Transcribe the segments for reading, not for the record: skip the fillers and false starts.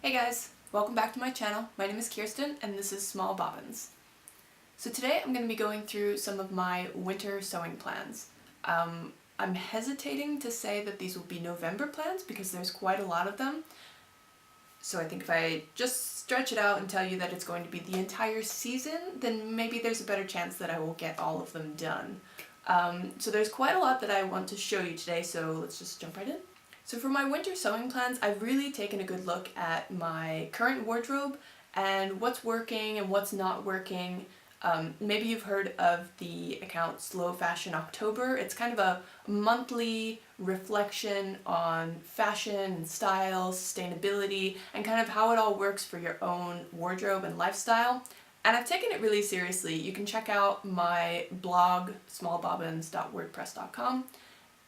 Hey guys, welcome back to my channel. My name is Kirsten and this is Small Bobbins. So today I'm going to be going through some of my winter sewing plans. I'm hesitating to say that these will be November plans because there's quite a lot of them. So I think if I just stretch it out and tell you that it's going to be the entire season, then maybe there's a better chance that I will get all of them done. So there's quite a lot that I want to show you today, so let's just jump right in. So for my winter sewing plans, I've really taken a good look at my current wardrobe and what's working and what's not working. Maybe you've heard of the account Slow Fashion October. It's kind of a monthly reflection on fashion and style, sustainability, and kind of how it all works for your own wardrobe and lifestyle. And I've taken it really seriously. You can check out my blog, smallbobbins.wordpress.com,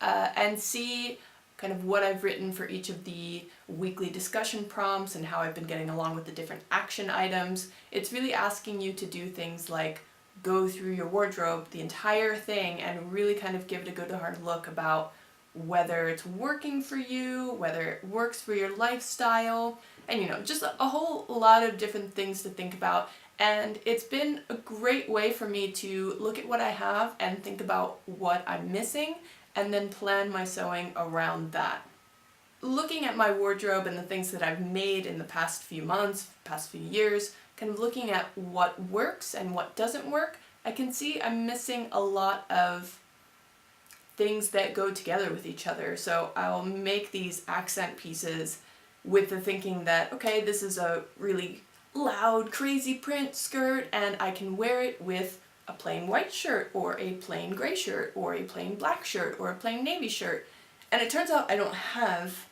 and see kind of what I've written for each of the weekly discussion prompts and how I've been getting along with the different action items. It's really asking you to do things like go through your wardrobe, the entire thing, and really kind of give it a good hard look about whether it's working for you, whether it works for your lifestyle, and just a whole lot of different things to think about. And it's been a great way for me to look at what I have and think about what I'm missing and then plan my sewing around that. Looking at my wardrobe and the things that I've made in the past few months, past few years, kind of looking at what works and what doesn't work, I can see I'm missing a lot of things that go together with each other. So I'll make these accent pieces with the thinking that, okay, this is a really loud, crazy print skirt and I can wear it with a plain white shirt or a plain gray shirt or a plain black shirt or a plain navy shirt. And it turns out I don't have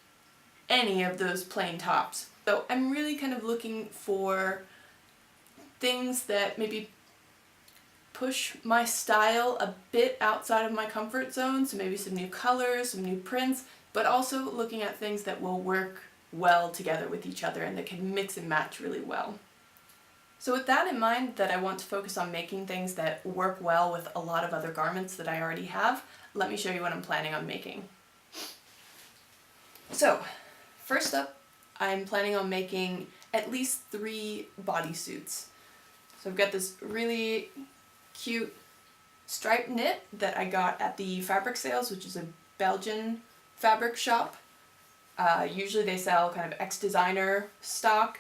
any of those plain tops. So I'm really kind of looking for things that maybe push my style a bit outside of my comfort zone. So maybe some new colors, some new prints, but also looking at things that will work well together with each other and that can mix and match really well. So with that in mind, that I want to focus on making things that work well with a lot of other garments that I already have, let me show you what I'm planning on making. So, first up, I'm planning on making at least 3 bodysuits. So I've got this really cute striped knit that I got at the fabric sales, which is a Belgian fabric shop. Usually they sell kind of ex-designer stock.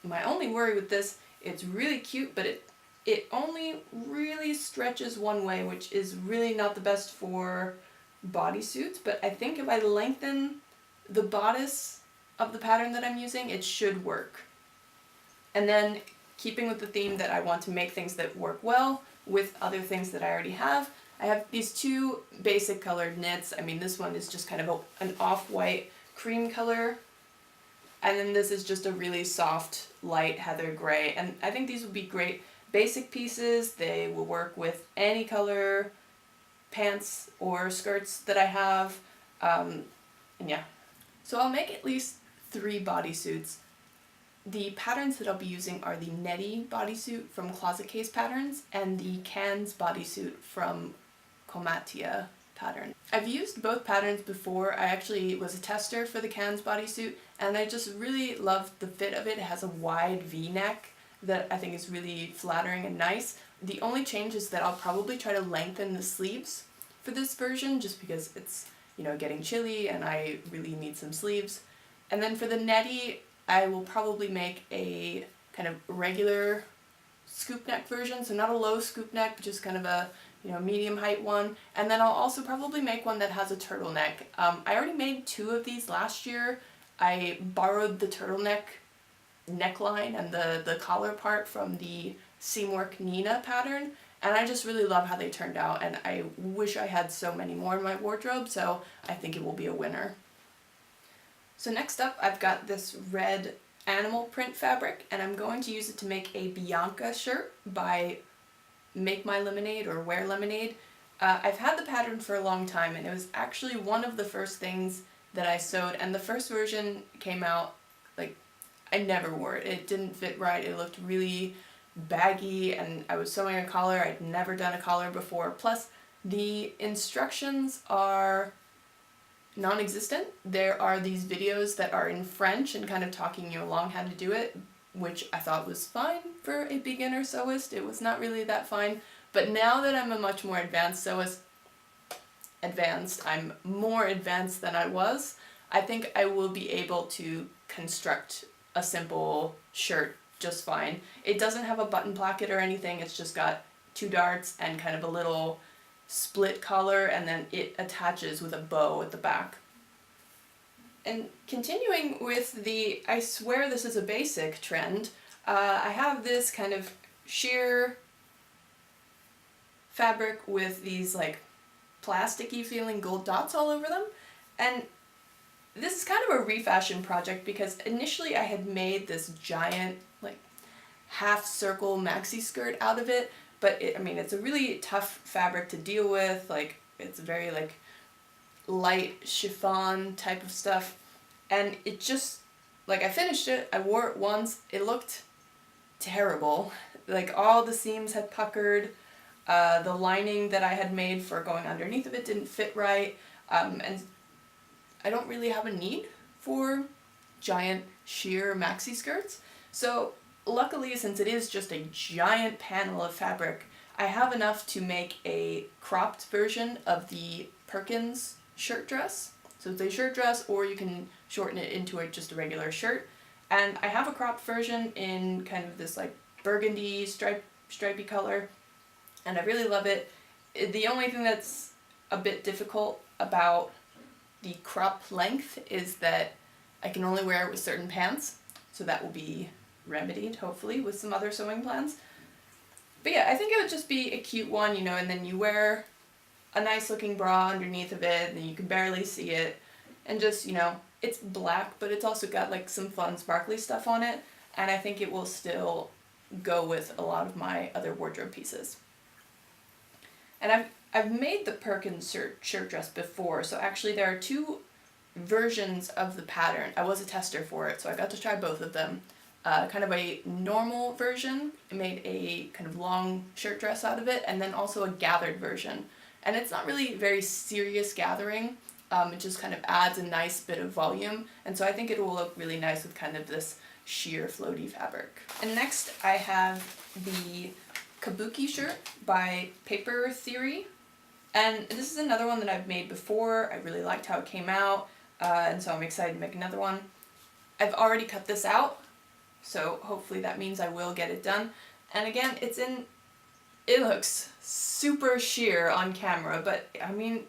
My only worry with this, it's really cute, but it only really stretches one way, which is really not the best for bodysuits, but I think if I lengthen the bodice of the pattern that I'm using, it should work. And then, keeping with the theme that I want to make things that work well with other things that I already have, I have these 2 basic colored knits. I mean, this one is just kind of an off-white cream color, and then this is just a really soft, light heather gray. And I think these would be great basic pieces. They will work with any color pants or skirts that I have. And yeah. So I'll make at least 3 bodysuits. The patterns that I'll be using are the Nettie bodysuit from Kommatia Patterns and the Cans bodysuit from Kommatia Patterns. I've used both patterns before. I actually was a tester for the Cans bodysuit and I just really loved the fit of it. It has a wide V-neck that I think is really flattering and nice. The only change is that I'll probably try to lengthen the sleeves for this version just because it's, getting chilly and I really need some sleeves. And then for the Nettie, I will probably make a kind of regular scoop neck version, so not a low scoop neck, but just kind of a medium height one. And then I'll also probably make one that has a turtleneck. I already made 2 of these last year. I borrowed the turtleneck neckline and the collar part from the Seamwork Neenah pattern, and I just really love how they turned out, and I wish I had so many more in my wardrobe, so I think it will be a winner. So next up, I've got this red animal print fabric, and I'm going to use it to make a Bianca shirt by Make My Lemonade or Wear Lemonade. I've had the pattern for a long time, and it was actually one of the first things that I sewed, and the first version came out, like, I never wore it. It didn't fit right, it looked really baggy, and I was sewing a collar. I'd never done a collar before. Plus, the instructions are non-existent. There are these videos that are in French and kind of talking you along how to do it, which I thought was fine for a beginner sewist. It was not really that fine, but now that I'm a much more advanced sewist, I'm more advanced than I was, I think I will be able to construct a simple shirt just fine. It doesn't have a button placket or anything, it's just got 2 darts and kind of a little split collar, and then it attaches with a bow at the back. And continuing with the I swear this is a basic trend, I have this kind of sheer fabric with these like plasticky feeling gold dots all over them, and this is kind of a refashion project because initially I had made this giant like half circle maxi skirt out of it, but it's a really tough fabric to deal with. Like, it's very like light chiffon type of stuff, and it just, like, I finished it, I wore it once, it looked terrible. Like, all the seams had puckered, the lining that I had made for going underneath of it didn't fit right, and I don't really have a need for giant sheer maxi skirts. So luckily, since it is just a giant panel of fabric, I have enough to make a cropped version of the Perkins shirt dress. So it's a shirt dress, or you can shorten it into just a regular shirt. And I have a cropped version in kind of this like burgundy stripy color, and I really love it. The only thing that's a bit difficult about the crop length is that I can only wear it with certain pants, so that will be remedied, hopefully, with some other sewing plans. But yeah, I think it would just be a cute one, you know, and then you wear a nice looking bra underneath of it, and then you can barely see it, and just, you know, it's black, but it's also got like some fun sparkly stuff on it, and I think it will still go with a lot of my other wardrobe pieces. And I've made the Perkins shirt dress before, so actually there are 2 versions of the pattern. I was a tester for it, so I got to try both of them. Kind of a normal version, I made a kind of long shirt dress out of it, and then also a gathered version. And it's not really very serious gathering, it just kind of adds a nice bit of volume, and so I think it will look really nice with kind of this sheer floaty fabric. And next I have the Kabuki shirt by Paper Theory, and this is another one that I've made before. I really liked how it came out, and so I'm excited to make another one. I've already cut this out, so hopefully that means I will get it done. And again, it looks super sheer on camera, but I mean,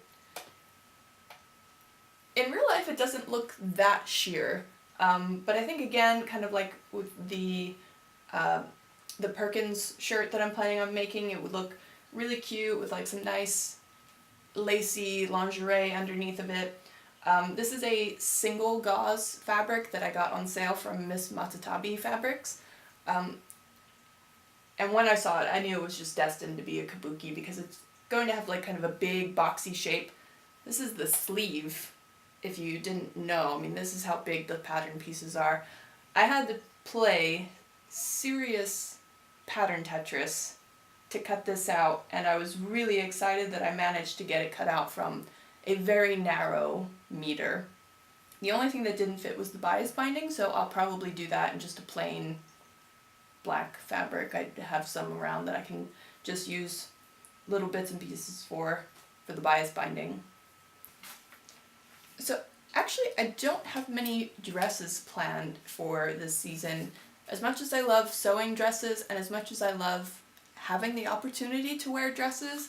in real life it doesn't look that sheer. But I think again, kind of like with the Perkins shirt that I'm planning on making, it would look really cute with like some nice lacy lingerie underneath of it. This is a single gauze fabric that I got on sale from Miss Matatabi Fabrics. And when I saw it, I knew it was just destined to be a kabuki because it's going to have like kind of a big boxy shape. This is the sleeve, if you didn't know. I mean, this is how big the pattern pieces are. I had to play serious pattern Tetris to cut this out, and I was really excited that I managed to get it cut out from a very narrow meter. The only thing that didn't fit was the bias binding, so I'll probably do that in just a plain black fabric. I have some around that I can just use little bits and pieces for the bias binding. So actually I don't have many dresses planned for this season. As much as I love sewing dresses and as much as I love having the opportunity to wear dresses,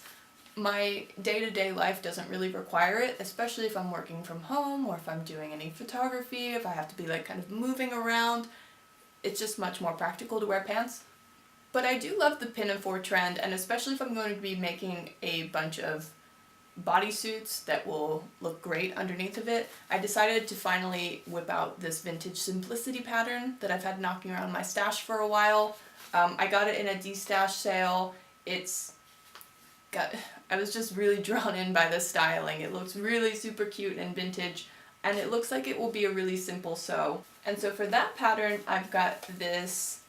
my day-to-day life doesn't really require it, especially if I'm working from home or if I'm doing any photography, if I have to be like kind of moving around. It's just much more practical to wear pants. But I do love the pinafore trend, and especially if I'm going to be making a bunch of bodysuits that will look great underneath of it, I decided to finally whip out this vintage simplicity pattern that I've had knocking around my stash for a while. I got it in a de-stash sale. I was just really drawn in by the styling. It looks really super cute and vintage, and it looks like it will be a really simple sew. And so for that pattern, I've got this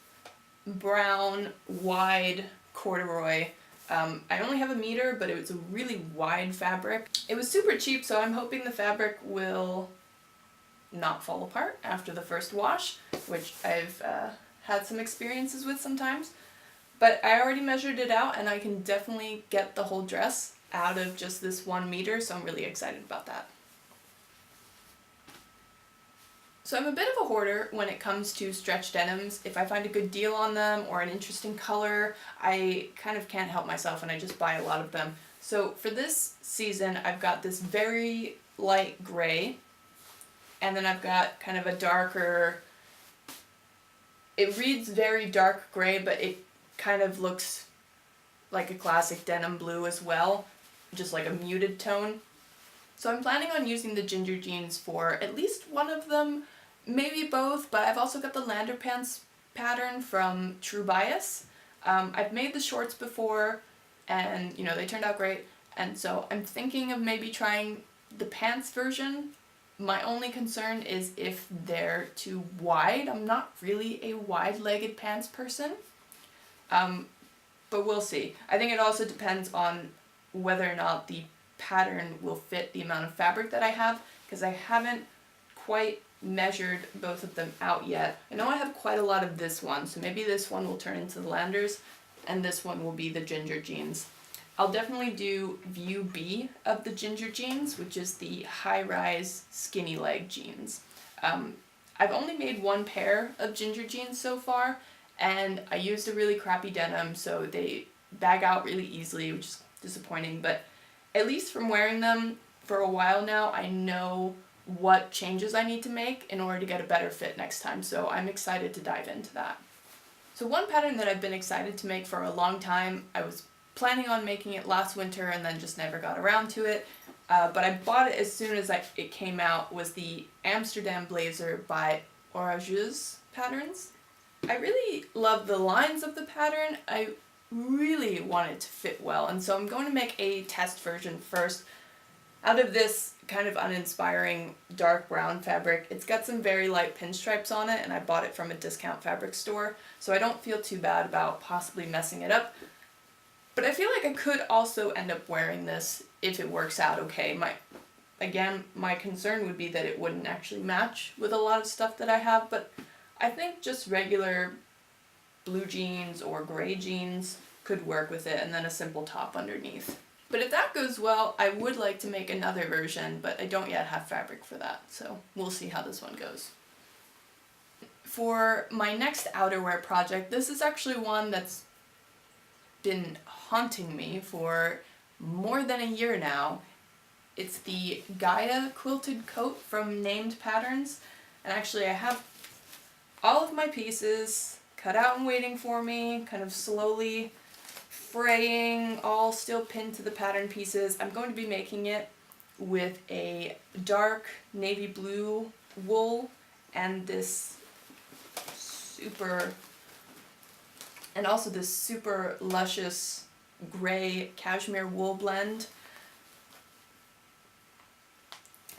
brown wide corduroy I only have a meter, but it was a really wide fabric. It was super cheap, so I'm hoping the fabric will not fall apart after the first wash, which I've had some experiences with sometimes. But I already measured it out, and I can definitely get the whole dress out of just this 1 meter, so I'm really excited about that. So I'm a bit of a hoarder when it comes to stretch denims. If I find a good deal on them or an interesting color, I kind of can't help myself and I just buy a lot of them. So for this season, I've got this very light gray, and then I've got kind of a darker, it reads very dark gray, but it kind of looks like a classic denim blue as well, just like a muted tone. So I'm planning on using the ginger jeans for at least one of them, maybe both, but I've also got the Lander pants pattern from True Bias. I've made the shorts before, and you know, they turned out great, and so I'm thinking of maybe trying the pants version. My only concern is if they're too wide. I'm not really a wide-legged pants person, but we'll see. I think it also depends on whether or not the pattern will fit the amount of fabric that I have, because I haven't quite measured both of them out yet. I know I have quite a lot of this one, so maybe this one will turn into the Landers and this one will be the ginger jeans. I'll definitely do view B of the ginger jeans, which is the high-rise skinny leg jeans. I've only made 1 pair of ginger jeans so far, and I used a really crappy denim, so they bag out really easily, which is disappointing, but at least from wearing them for a while now, I know what changes I need to make in order to get a better fit next time, so I'm excited to dive into that. So one pattern that I've been excited to make for a long time, I was planning on making it last winter and then just never got around to it, but I bought it as soon as it came out, was the Amsterdam blazer by Oraguese Patterns. I really love the lines of the pattern. I really want it to fit well, and so I'm going to make a test version first out of this kind of uninspiring dark brown fabric. It's got some very light pinstripes on it, and I bought it from a discount fabric store, so I don't feel too bad about possibly messing it up. But I feel like I could also end up wearing this if it works out okay. My concern would be that it wouldn't actually match with a lot of stuff that I have, but I think just regular blue jeans or gray jeans could work with it, and then a simple top underneath. But if that goes well, I would like to make another version, but I don't yet have fabric for that, so we'll see how this one goes. For my next outerwear project, this is actually one that's been haunting me for more than a year now. It's the Gaia quilted coat from Named Patterns, and actually I have all of my pieces cut out and waiting for me, kind of slowly fraying, all still pinned to the pattern pieces. I'm going to be making it with a dark navy blue wool and this super luscious gray cashmere wool blend.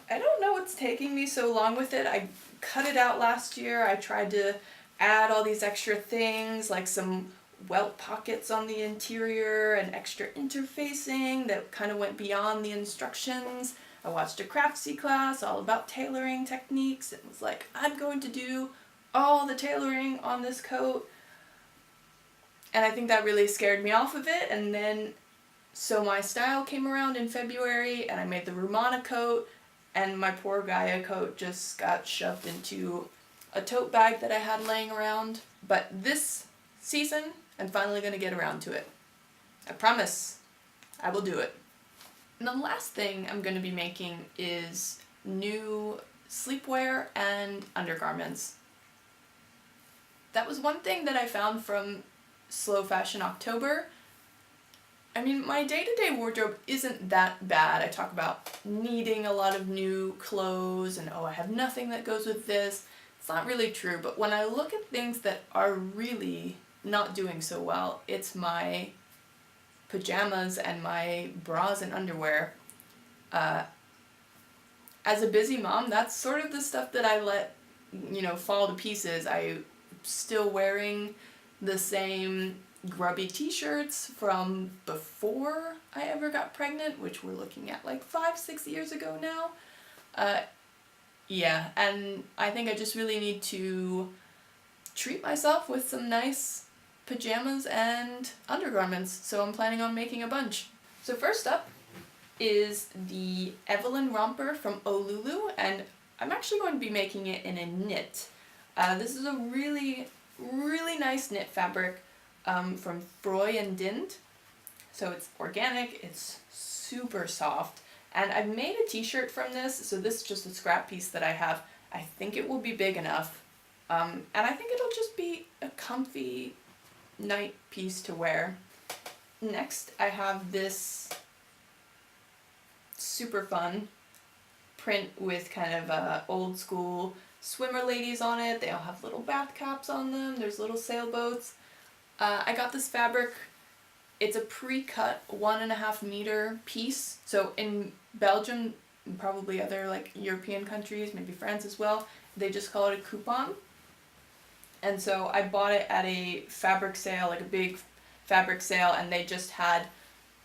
I don't know what's taking me so long with it. I cut it out last year. I tried to add all these extra things, like some welt pockets on the interior and extra interfacing that kind of went beyond the instructions. I watched a Craftsy class all about tailoring techniques and was like, I'm going to do all the tailoring on this coat. And I think that really scared me off of it, and then So My Style came around in February and I made the Rumana coat, and my poor Gaia coat just got shoved into a tote bag that I had laying around. But this season, I'm finally going to get around to it. I promise. I will do it. And the last thing I'm going to be making is new sleepwear and undergarments. That was one thing that I found from Slow Fashion October. I mean, my day-to-day wardrobe isn't that bad. I talk about needing a lot of new clothes and, oh, I have nothing that goes with this. It's not really true, but when I look at things that are really not doing so well, it's my pajamas and my bras and underwear. As a busy mom, that's sort of the stuff that I let, fall to pieces. I'm still wearing the same grubby t-shirts from before I ever got pregnant, which we're looking at like 5-6 years ago now. Yeah, and I think I just really need to treat myself with some nice pajamas and undergarments, so I'm planning on making a bunch. So first up is the Evelyn romper from Ohhh Lulu, and I'm actually going to be making it in a knit. This is a really nice knit fabric from Froy and Dind. So it's organic, it's super soft, and I've made a t-shirt from this, so this is just a scrap piece that I have. I think it will be big enough, and I think it'll just be a comfy night piece to wear. Next, I have this super fun print with kind of old school swimmer ladies on it. They all have little bath caps on them. There's little sailboats. I got this fabric. It's a pre-cut 1.5 meter piece. So in Belgium, and probably other like European countries, maybe France as well, they just call it a coupon. And so I bought it at a fabric sale, like a big fabric sale, and they just had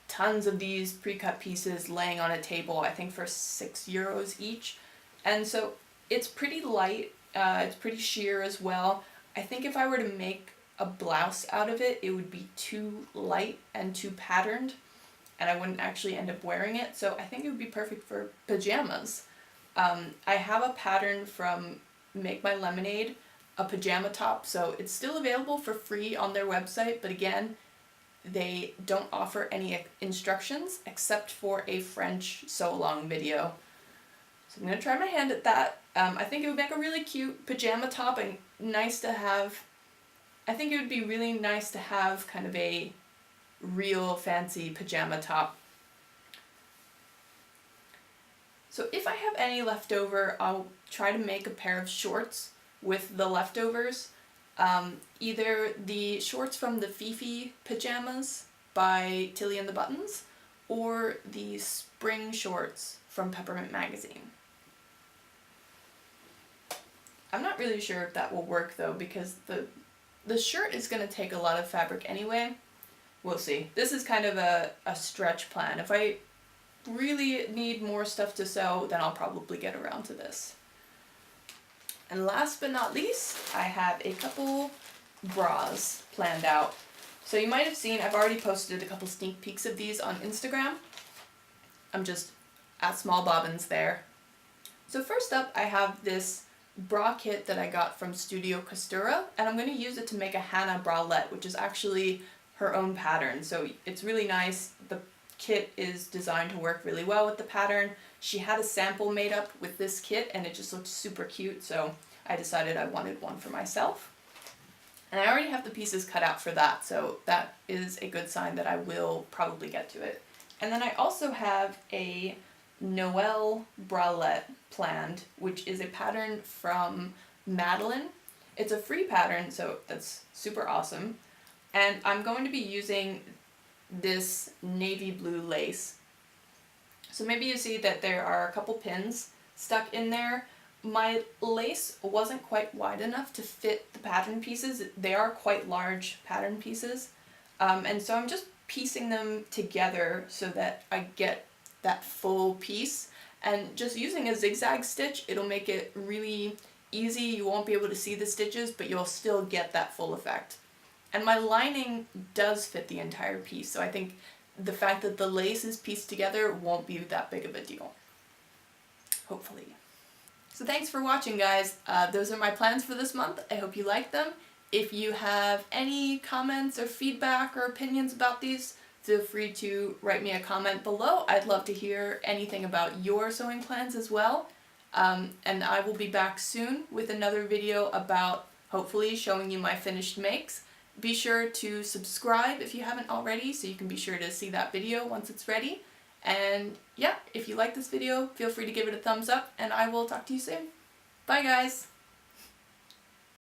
tons of these pre-cut pieces laying on a table, I think for €6 each. And so it's pretty light, it's pretty sheer as well. I think if I were to make a blouse out of it, it would be too light and too patterned, and I wouldn't actually end up wearing it, so I think it would be perfect for pajamas. I have a pattern from Make My Lemonade, a pajama top, so it's still available for free on their website, but again, they don't offer any instructions except for a French sew-along video. So I'm going to try my hand at that. I think it would make a really cute pajama top and nice to have. I think it would be really nice to have kind of a real fancy pajama top. So if I have any leftover, I'll try to make a pair of shorts with the leftovers. Either the shorts from the Fifi pajamas by Tilly and the Buttons, or the spring shorts from Peppermint magazine. I'm not really sure if that will work though, because the shirt is going to take a lot of fabric anyway. We'll see. This is kind of a stretch plan. If I really need more stuff to sew, then I'll probably get around to this. And last but not least, I have a couple bras planned out. So you might have seen, I've already posted a couple sneak peeks of these on Instagram. I'm just at Small Bobbins there. So first up, I have this bra kit that I got from Studio Costura, and I'm going to use it to make a Hanna bralette, which is actually her own pattern. So it's really nice. The kit is designed to work really well with the pattern. She had a sample made up with this kit, and it just looked super cute, so I decided I wanted one for myself. And I already have the pieces cut out for that, so that is a good sign that I will probably get to it. And then I also have a Noelle bralette planned, which is a pattern from Madalynne. It's a free pattern, so that's super awesome. And I'm going to be using this navy blue lace. So maybe you see that there are a couple pins stuck in there. My lace wasn't quite wide enough to fit the pattern pieces. They are quite large pattern pieces. And so I'm just piecing them together so that I get that full piece. And just using a zigzag stitch, it'll make it really easy. You won't be able to see the stitches, but you'll still get that full effect. And my lining does fit the entire piece, so I think the fact that the lace is pieced together won't be that big of a deal. Hopefully. So thanks for watching, guys. Those are my plans for this month. I hope you like them. If you have any comments or feedback or opinions about these, feel free to write me a comment below. I'd love to hear anything about your sewing plans as well. And I will be back soon with another video about hopefully showing you my finished makes. Be sure to subscribe if you haven't already, so you can be sure to see that video once it's ready. And yeah, if you like this video, feel free to give it a thumbs up, and I will talk to you soon. Bye, guys!